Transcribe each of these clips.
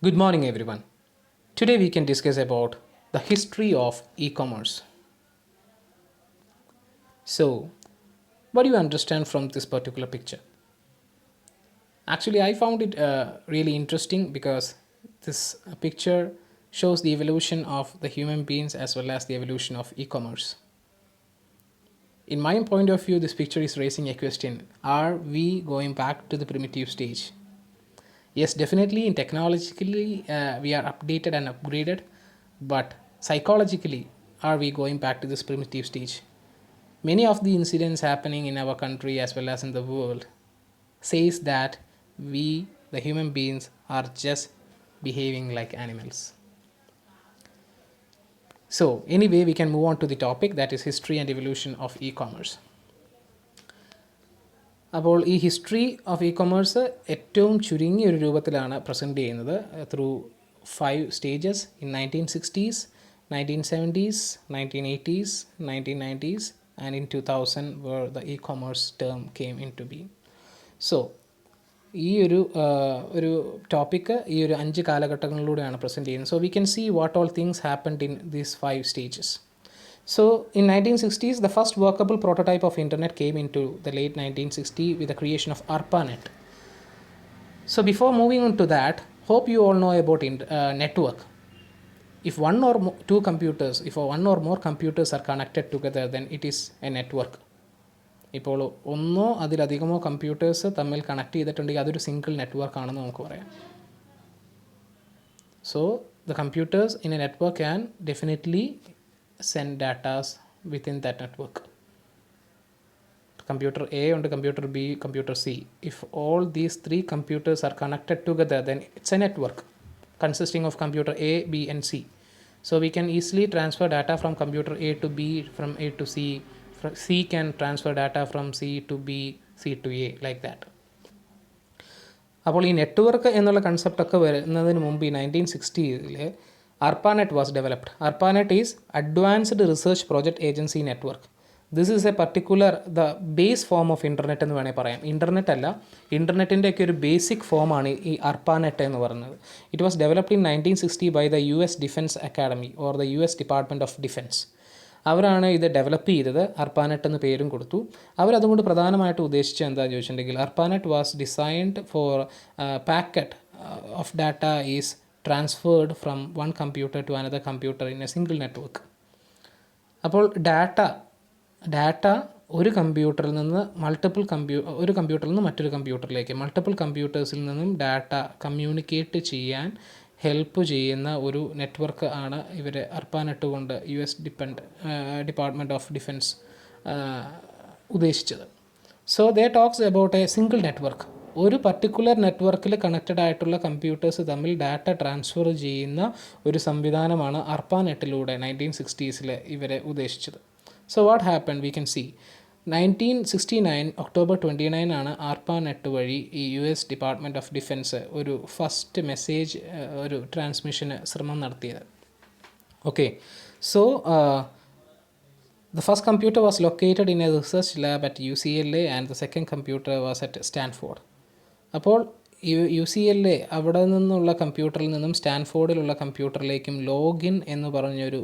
Good morning, everyone. Today we can discuss about the history of e-commerce. So, what do you understand from this particular picture? Actually, I found it really interesting because this picture shows the evolution of the human beings as well as the evolution of e-commerce. In my point of view, this picture is raising a question: Are we going back to the primitive stage? Yes, definitely in technologically we are updated and upgraded, but psychologically are we going back to this primitive stage? Many of the incidents happening in our country as well as in the world says that we the human beings are just behaving like animals. So anyway, we can move on to the topic, that is history and evolution of e-commerce. അപ്പോൾ ഈ history of E commerce ഏറ്റവും ചുരുങ്ങിയ ഒരു രൂപത്തിലാണ് present ചെയ്യുന്നത് through 5 stages in 1960s, 1970s, 1980s, 1990s and in 2000 where the e-commerce term came into being. So ഈ ഒരു topic ഈ ഒരു 5 കാലഘട്ടങ്ങളിലൂടെയാണ് പ്രസൻറ്റ് ചെയ്യുന്നത്. So we can see what all things happened in these 5 stages. So in 1960s, the first workable prototype of internet came into the late 1960 with the creation of ARPANET. So before moving on to that, hope you all know about network. If one or two computers, if one or more computers are connected together, then it is a network. ഇപ്പോൾ ഒന്നോ അതിലധികമോ computers തമ്മിൽ connect ചെയ്തിട്ടുണ്ടെങ്കിൽ അതൊരു single network ആണെന്ന് നമുക്ക് പറയാം. So the computers in a network can definitely send data within that network. Computer A and computer B, computer C. If all these 3 computers are connected together, then it's a network consisting of computer A, B and C. So we can easily transfer data from computer A to B, from A to C. C can transfer data from C to B, C to A, like that. അപ്പോൾ ഈ network എന്നുള്ള കൺസെപ്റ്റൊക്കെ വരുന്നതിന് മുമ്പ് ഈ 1960-ൽ ARPANET was developed. ARPANET is Advanced Research Project Agency Network. This is a particular the base form of internet എന്ന് വേണമെങ്കിൽ പറയാം. Internet അല്ല, ഇൻ്റർനെറ്റിൻ്റെയൊക്കെ ഒരു ബേസിക് ഫോമാണ് ഈ ARPANET എന്ന് പറയുന്നത്. It was developed in 1960 by the US defence academy or the US department of defence. അവരാണ് ഇത് ഡെവലപ്പ് ചെയ്തത്. ARPANET എന്ന് പേരും കൊടുത്തു. അവരതുകൊണ്ട് പ്രധാനമായിട്ട് ഉദ്ദേശിച്ചത് എന്താണെന്ന് ചോദിച്ചിട്ടുണ്ടെങ്കിൽ ARPANET was designed for packet of data is transferred from one computer to another computer in a single network. അപ്പോൾ ഡാറ്റ ഒരു കമ്പ്യൂട്ടറിൽ നിന്ന് ഒരു കമ്പ്യൂട്ടറിൽ നിന്ന് മറ്റൊരു കമ്പ്യൂട്ടറിലേക്ക് മൾട്ടിപ്പിൾ കമ്പ്യൂട്ടേഴ്സിൽ നിന്നും ഡാറ്റ കമ്മ്യൂണിക്കേറ്റ് ചെയ്യാൻ ഹെൽപ്പ് ചെയ്യുന്ന ഒരു നെറ്റ്വർക്ക് ആണ് ഇവർ ARPANET കൊണ്ട് US ഡിപ്പാർട്ട്മെൻറ്റ് ഓഫ് ഡിഫൻസ് ഉദ്ദേശിച്ചത്. So they talks about a single network. ഒരു പർട്ടിക്കുലർ നെറ്റ്വർക്കിൽ കണക്റ്റഡ് ആയിട്ടുള്ള കമ്പ്യൂട്ടേഴ്സ് തമ്മിൽ ഡാറ്റ ട്രാൻസ്ഫർ ചെയ്യുന്ന ഒരു സംവിധാനമാണ് ARPANET-ലൂടെ 1960s ഇവരെ ഉദ്ദേശിച്ചത്. So what happen we can see 1969 October 29 ആണ് ARPANET വഴി ഈ US ഡിപ്പാർട്ട്മെൻറ്റ് ഓഫ് ഡിഫൻസ് ഒരു ഫസ്റ്റ് മെസ്സേജ് ഒരു ട്രാൻസ്മിഷന് ശ്രമം നടത്തിയത്. Okay, so the first computer was located in a research lab at UCLA and the second computer was at Stanford. അപ്പോൾ UCLA അവിടെ നിന്നുള്ള കമ്പ്യൂട്ടറിൽ നിന്നും സ്റ്റാൻഫോർഡിലുള്ള കമ്പ്യൂട്ടറിലേക്കും ലോഗിൻ എന്ന് പറഞ്ഞൊരു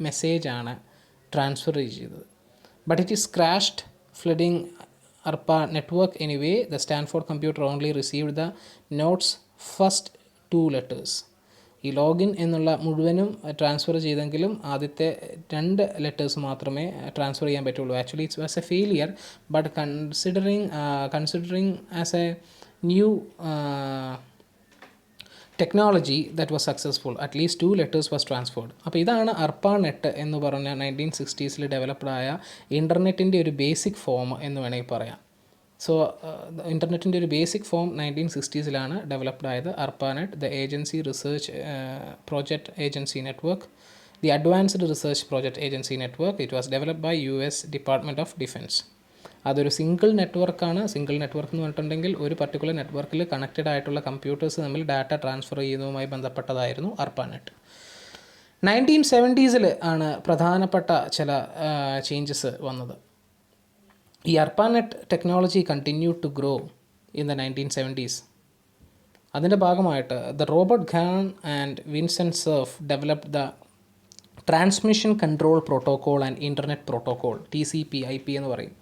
മെസ്സേജാണ് ട്രാൻസ്ഫർ ചെയ്തത്. But it is crashed flooding ARPA network. Anyway the Stanford computer only received the notes first 2 letters. ഈ ലോഗിൻ എന്നുള്ള മുഴുവനും ട്രാൻസ്ഫർ ചെയ്തെങ്കിലും ആദ്യത്തെ 2 letters മാത്രമേ ട്രാൻസ്ഫർ ചെയ്യാൻ പറ്റുള്ളൂ. Actually it's was A failure, but considering as A new technology that was successful, at least 2 letters was transferred. അപ്പോൾ ഇതാണ് ARPANET എന്ന് പറഞ്ഞ 1960s ഡെവലപ്ഡായ ഇൻ്റർനെറ്റിൻ്റെ ഒരു ബേസിക് ഫോം എന്ന് വേണമെങ്കിൽ പറയാം. സോ ഇൻ്റർനെറ്റിൻ്റെ ഒരു ബേസിക് ഫോം 1960s ഡെവലപ്ഡ് ആയത് ARPANET, the agency research project agency network, the advanced research project agency network. It was developed by US department of defence. അതൊരു സിംഗിൾ നെറ്റ്വർക്കാണ്. സിംഗിൾ നെറ്റ്വർക്ക് എന്ന് പറഞ്ഞിട്ടുണ്ടെങ്കിൽ ഒരു പർട്ടിക്കുലർ നെറ്റ്വർക്കിൽ കണക്റ്റഡ് ആയിട്ടുള്ള കമ്പ്യൂട്ടേഴ്സ് തമ്മിൽ data transfer ചെയ്യുന്നതുമായി ബന്ധപ്പെട്ടതായിരുന്നു ARPANET. 1970s ആണ് പ്രധാനപ്പെട്ട ചില ചേഞ്ചസ് വന്നത്. ഈ ARPANET technology continued to grow in the 1970s. അതിൻ്റെ ഭാഗമായിട്ട് the Robert Kahn and Vincent Cerf developed the transmission control protocol and internet protocol TCP/IP എന്ന് പറയും.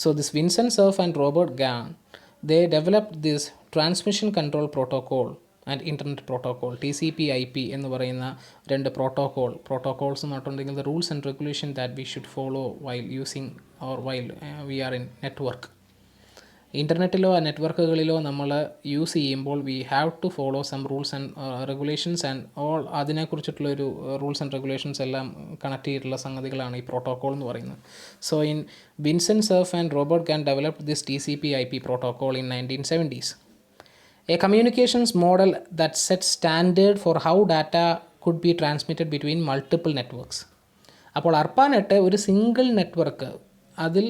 So this Vincent Cerf and Robert Kahn they developed this transmission control protocol and internet protocol TCP/IP എന്ന് പറയുന്ന രണ്ട് protocols എന്ന് പറഞ്ഞിട്ടുണ്ടെങ്കിൽ the rules and regulation that we should follow while using or while we are in network. ഇൻ്റർനെറ്റിലോ നെറ്റ്വർക്കുകളിലോ നമ്മൾ use ചെയ്യുമ്പോൾ we have to follow some rules and regulations and all അതിനെക്കുറിച്ചിട്ടുള്ളൊരു റൂൾസ് ആൻഡ് റെഗുലേഷൻസ് എല്ലാം connect ചെയ്തിട്ടുള്ള സംഗതികളാണ് ഈ protocol എന്ന് പറയുന്നത്. So in Vincent Cerf and Robert Kahn developed this TCP/IP protocol in 1970s. A communications model that sets standard for how data could be transmitted between multiple networks. അപ്പോൾ ARPANET ഒരു single network, അതിൽ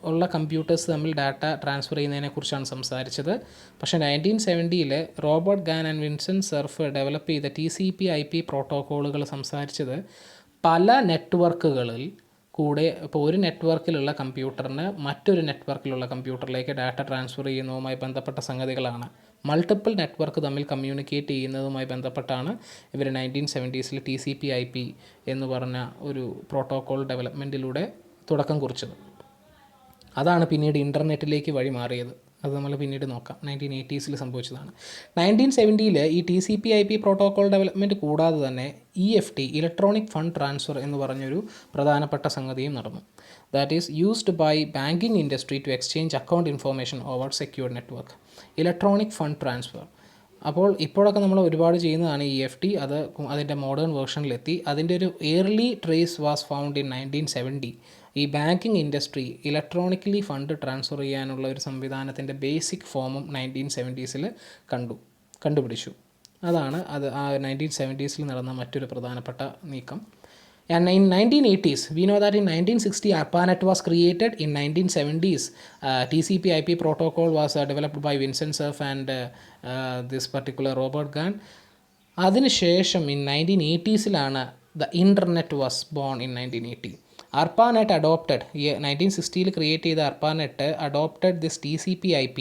ഉള്ള computers തമ്മിൽ data transfer ചെയ്യുന്നതിനെക്കുറിച്ചാണ് സംസാരിച്ചത്. പക്ഷേ 1970 Robert Kahn and Vincent Cerf develop ചെയ്ത TCP/IP പ്രോട്ടോക്കോളുകൾ സംസാരിച്ചത് പല നെറ്റ്വർക്കുകളിൽ കൂടെ, ഇപ്പോൾ ഒരു നെറ്റ്വർക്കിലുള്ള കമ്പ്യൂട്ടറിന് മറ്റൊരു നെറ്റ്വർക്കിലുള്ള കമ്പ്യൂട്ടറിലേക്ക് ഡാറ്റ ട്രാൻസ്ഫർ ചെയ്യുന്നതുമായി ബന്ധപ്പെട്ട സംഗതികളാണ്. മൾട്ടിപ്പിൾ നെറ്റ്വർക്ക് തമ്മിൽ കമ്മ്യൂണിക്കേറ്റ് ചെയ്യുന്നതുമായി ബന്ധപ്പെട്ടാണ് ഇവർ 1970s TCP/IP എന്ന് പറഞ്ഞ ഒരു പ്രോട്ടോകോൾ ഡെവലപ്മെൻറ്റിലൂടെ തുടക്കം കുറിച്ചത്. അതാണ് പിന്നീട് ഇൻ്റർനെറ്റിലേക്ക് വഴി മാറിയത്. അത് നമ്മൾ പിന്നീട് നോക്കാം. 1980s സംഭവിച്ചതാണ്. 1970 ഈ TCP/IP പ്രോട്ടോകോൾ ഡെവലപ്മെൻറ്റ് കൂടാതെ തന്നെ EFT ഇലക്ട്രോണിക് ഫണ്ട് ട്രാൻസ്ഫർ എന്ന് പറഞ്ഞൊരു പ്രധാനപ്പെട്ട സംഗതിയും നടന്നു. That is used by banking industry to exchange account information over secured network. Electronic fund transfer ഇപ്പോഴൊക്കെ നമ്മൾ ഒരുപാട് ചെയ്യുന്നതാണ് EFT. അത് അതിൻ്റെ മോഡേൺ വേർഷനിലെത്തി. അതിൻ്റെ ഒരു early trace was found in 1970. ഈ banking industry electronically fund transfer ചെയ്യാനുള്ള ഒരു സംവിധാനത്തിൻ്റെ ബേസിക് ഫോമും 1970s കണ്ടുപിടിച്ചു. അതാണ് അത് 1970s നടന്ന മറ്റൊരു പ്രധാനപ്പെട്ട നീക്കം. And in 1980s, we know that in 1960 ARPANET was created. In 1970s, TCP/IP protocol was developed by Vincent Cerf and this particular Robert Gahn. അതിനുശേഷം in 1980s the internet was born in 1980. ARPANET adopted 1960 create ചെയ്ത ARPANET adopted this TCP/IP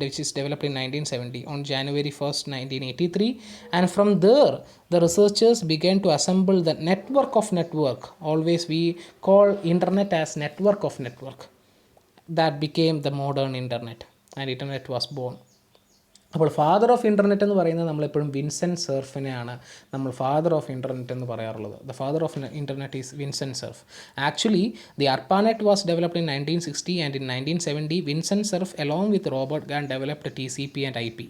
which is developed in 1970 on January 1st 1983, and from there the researchers began to assemble the network of network. Always we call internet as network of network. That became the modern internet and internet was born. അപ്പോൾ father of internet എന്ന് പറയുന്നത് നമ്മളെപ്പോഴും Vincent സർഫിനെയാണ് നമ്മൾ father of internet എന്ന് പറയാറുള്ളത്. The father of internet is Vincent Cerf. Actually the ARPANET was developed in 1960 and in 1970 Vincent Cerf along with Robert Kahn developed TCP/IP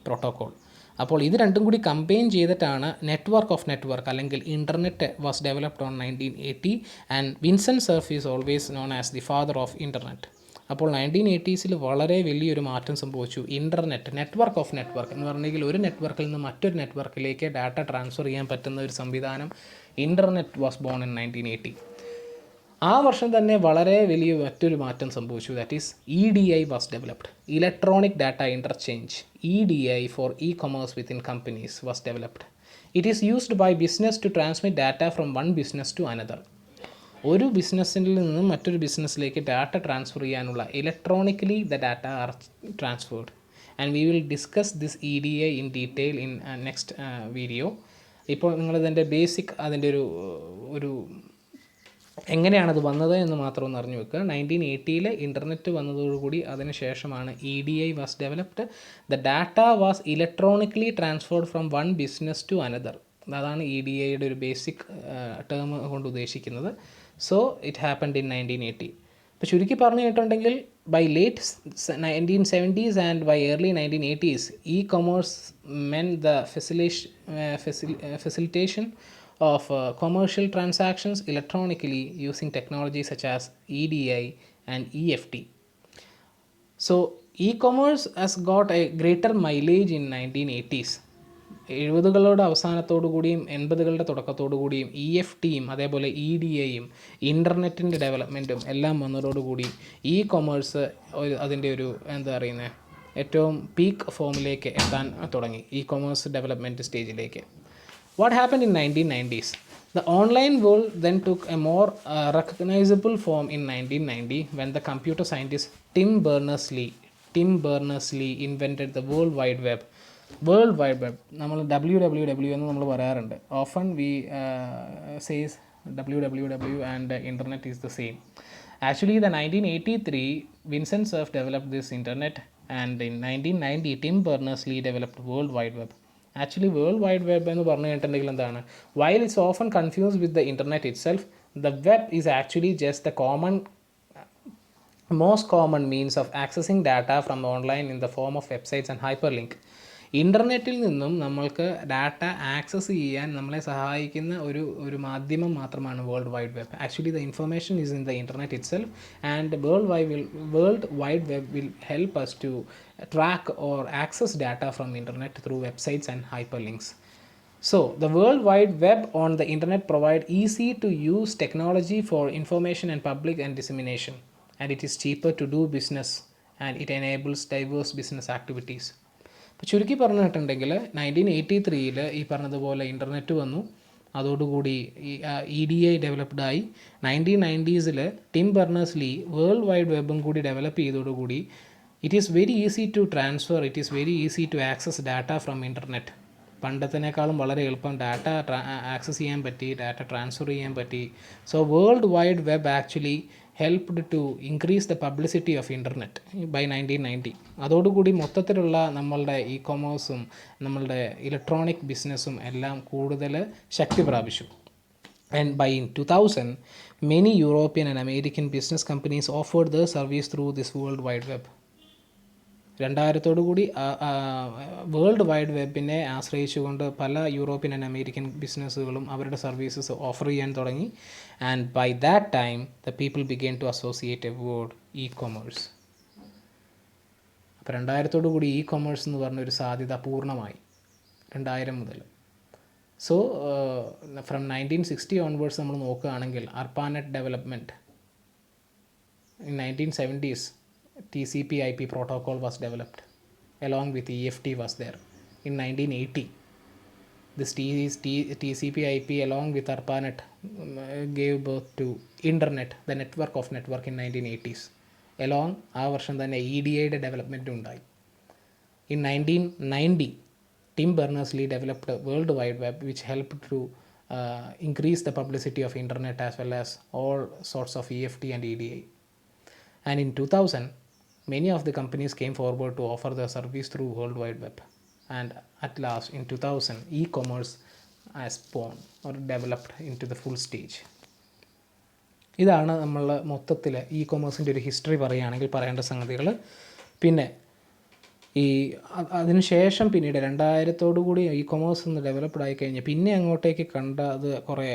പ്രോട്ടോകോൾ. അപ്പോൾ ഇത് രണ്ടും കൂടി കമ്പൈൻ ചെയ്തിട്ടാണ് നെറ്റ്വർക്ക് ഓഫ് നെറ്റ്വർക്ക് അല്ലെങ്കിൽ internet was developed on 1980 and Vincent Cerf is always known as the father of internet. അപ്പോൾ 1980s വളരെ വലിയൊരു മാറ്റം സംഭവിച്ചു. ഇൻ്റർനെറ്റ്, നെറ്റ്വർക്ക് ഓഫ് നെറ്റ്വർക്ക് എന്ന് പറഞ്ഞെങ്കിൽ ഒരു നെറ്റ്വർക്കിൽ നിന്ന് മറ്റൊരു നെറ്റ്വർക്കിലേക്ക് ഡാറ്റ ട്രാൻസ്ഫർ ചെയ്യാൻ പറ്റുന്ന ഒരു സംവിധാനം ഇൻ്റർനെറ്റ് വാസ് ബോൺ ഇൻ 1980. ആ വർഷം തന്നെ വളരെ വലിയ മറ്റൊരു മാറ്റം സംഭവിച്ചു. That is EDI was developed. Electronic data interchange, EDI for e-commerce within companies was developed. It is used by business to transmit data from one business to another. ഒരു ബിസിനസ്സിൽ നിന്നും മറ്റൊരു ബിസിനസ്സിലേക്ക് ഡാറ്റ ട്രാൻസ്ഫർ ചെയ്യാനുള്ള electronically the data are transferred. And we will discuss this EDI in detail in next video. ഇപ്പോൾ നിങ്ങളിതിൻ്റെ basic അതിൻ്റെ ഒരു എങ്ങനെയാണത് വന്നത് എന്ന് മാത്രം ഒന്ന് അറിഞ്ഞു വെക്കുക. 1980 ഇൻ്റർനെറ്റ് വന്നതോടുകൂടി അതിന് ശേഷമാണ് EDI was developed. The data was electronically transferred from one business to another. അതാണ് EDIയുടെ ഒരു ബേസിക് ടേം കൊണ്ട് ഉദ്ദേശിക്കുന്നത്. So it happened in 1980. അപ്പോൾ ചുരുക്കി പറഞ്ഞു കേട്ടിട്ടുണ്ടെങ്കിൽ by late 1970s and by early 1980s e-commerce means the facilitation of commercial transactions electronically using technologies such as EDI and EFT. So e-commerce has got a greater mileage in 1980s. 70കളുടെ അവസാനത്തോടു കൂടിയും 80കളുടെ തുടക്കത്തോടു കൂടിയും EFTയും അതേപോലെ EDIയും ഇൻ്റർനെറ്റിൻ്റെ ഡെവലപ്മെൻറ്റും എല്ലാം വന്നതോടുകൂടി e-commerce അതിൻ്റെ ഒരു എന്താ പറയുന്നത് ഏറ്റവും പീക്ക് ഫോമിലേക്ക് എത്താൻ തുടങ്ങി, ഇ-കൊമേഴ്സ് ഡെവലപ്മെൻറ്റ് സ്റ്റേജിലേക്ക്. What happened in 1990s? The online world then took a more recognizable form in 1990 when the computer scientist Tim Berners-Lee invented the World Wide Web. World wide web നമ്മൾ WWW എന്ന് നമ്മൾ പറയാറുണ്ട്. Often we says WWW and internet is the same. Actually, the 1983 Vincent Cerf developed this internet, and in 1990 Tim Berners-Lee developed World Wide Web. Actually, World Wide Web എന്ന് പറഞ്ഞു കഴിഞ്ഞിട്ടുണ്ടെങ്കിൽ എന്താണ്, while it's often confused with the internet itself, the web is actually just the most common means of accessing data from online in the form of websites and hyperlink. ഇൻ്റർനെറ്റിൽ നിന്നും നമ്മൾക്ക് data access ചെയ്യാൻ നമ്മളെ സഹായിക്കുന്ന ഒരു മാധ്യമം മാത്രമാണ് world wide web. Actually the information is in the internet it self, and world wide web will help us to track or access data from internet through websites and hyperlinks. So, the World Wide Web on the internet provide easy to use technology for information and public and dissemination, and it is cheaper to do business, and it enables diverse business activities. അപ്പോൾ ചുരുക്കി പറഞ്ഞിട്ടുണ്ടെങ്കിൽ 1983 ഈ പറഞ്ഞതുപോലെ internet വന്നു. അതോടുകൂടി EDI ഡെവലപ്ഡായി. 1990s Tim Berners-Lee world wide വെബും കൂടി ഡെവലപ്പ് ചെയ്തതോടുകൂടി it is very easy to transfer, it is very easy to access data from internet. പണ്ടത്തിനേക്കാളും വളരെ എളുപ്പം ഡാറ്റ ആക്സസ് ചെയ്യാൻ പറ്റി, ഡാറ്റ ട്രാൻസ്ഫർ ചെയ്യാൻ പറ്റി. So world wide web actually helped to increase the publicity of internet by 1990. അതോടുകൂടി മൊത്തത്തിലുള്ള നമ്മളുടെ ഇ-കൊമേഴ്സും നമ്മളുടെ ഇലക്ട്രോണിക് ബിസിനസ്സും എല്ലാം കൂടുതൽ ശക്തി പ്രാപിച്ചു. And by 2000, many European and American business companies offered their service through this World Wide Web. 2000 കൂടി വേൾഡ് വൈഡ് വെബിനെ ആശ്രയിച്ചുകൊണ്ട് പല യൂറോപ്യൻ ആൻഡ് അമേരിക്കൻ ബിസിനസ്സുകളും അവരുടെ സർവീസസ് ഓഫർ ചെയ്യാൻ തുടങ്ങി. And by that time the people began to associate a word e-commerce. അപ്പോൾ 2000 കൂടി e-commerce എന്ന് പറഞ്ഞൊരു സാധ്യത പൂർണ്ണമായി 2000 മുതൽ. സോ ഫ്രം 1960 ഓൺവേർഡ്സ് നമ്മൾ നോക്കുകയാണെങ്കിൽ ARPANET development in 1970s TCP/IP protocol was developed along with EFT was there. In 1980 this TCP/IP along with ARPANET gave birth to internet, the network of network in 1980s. along ആ വർഷം തന്നെ EDIയുടെ development ഉണ്ടായി. In 1990 Tim Berners-Lee developed a World Wide Web which helped to increase the publicity of internet as well as all sorts of EFT and EDI. And in 2000 many of the companies came forward to offer their service through World Wide Web. And at last in 2000 e-commerce has born or developed into the full stage. ഇതാണ് നമ്മൾ മൊത്തത്തിൽ ഇ-കൊമേഴ്സിൻ്റെ ഒരു history പറയുകയാണെങ്കിൽ പറയേണ്ട സംഗതികൾ. പിന്നെ അതിന് ശേഷം പിന്നീട് 2000 കൂടി ഇ-കൊമേഴ്സ് ഒന്ന് ഡെവലപ്ഡ് ആയി കഴിഞ്ഞ് പിന്നെ അങ്ങോട്ടേക്ക് കണ്ട അത് കുറേ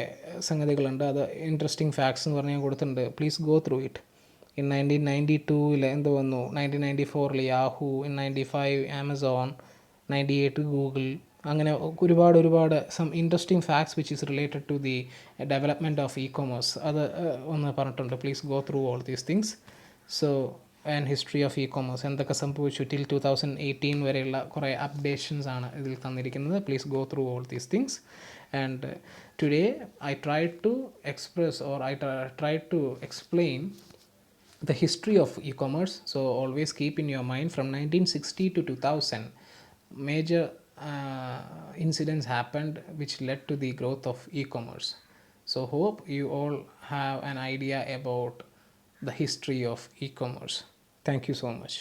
സംഗതികളുണ്ട്. അത് ഇൻട്രസ്റ്റിംഗ് ഫാക്ട്സ് എന്ന് പറഞ്ഞാൽ കൊടുത്തിട്ടുണ്ട്. Please go through it. In 1992 എന്ത് വന്നു, 1994 യാഹൂ, in 95 ആമസോൺ, 98 ഗൂഗിൾ, അങ്ങനെ ഒരുപാട് some interesting facts which is related to the development of e-commerce അത് ഒന്ന് പറഞ്ഞിട്ടുണ്ട്. Please go through all these things. So and history of e-commerce എന്തൊക്കെ സംഭവിച്ചു till 2018 വരെയുള്ള കുറേ അപ്ഡേഷൻസ് ആണ് ഇതിൽ തന്നിരിക്കുന്നത്. Please go through all these things. And today I try to express or I try to explain the history of e-commerce. So always keep in your mind from 1960 to 2000 major incidents happened which led to the growth of e-commerce. So hope you all have an idea about the history of e-commerce. Thank you so much.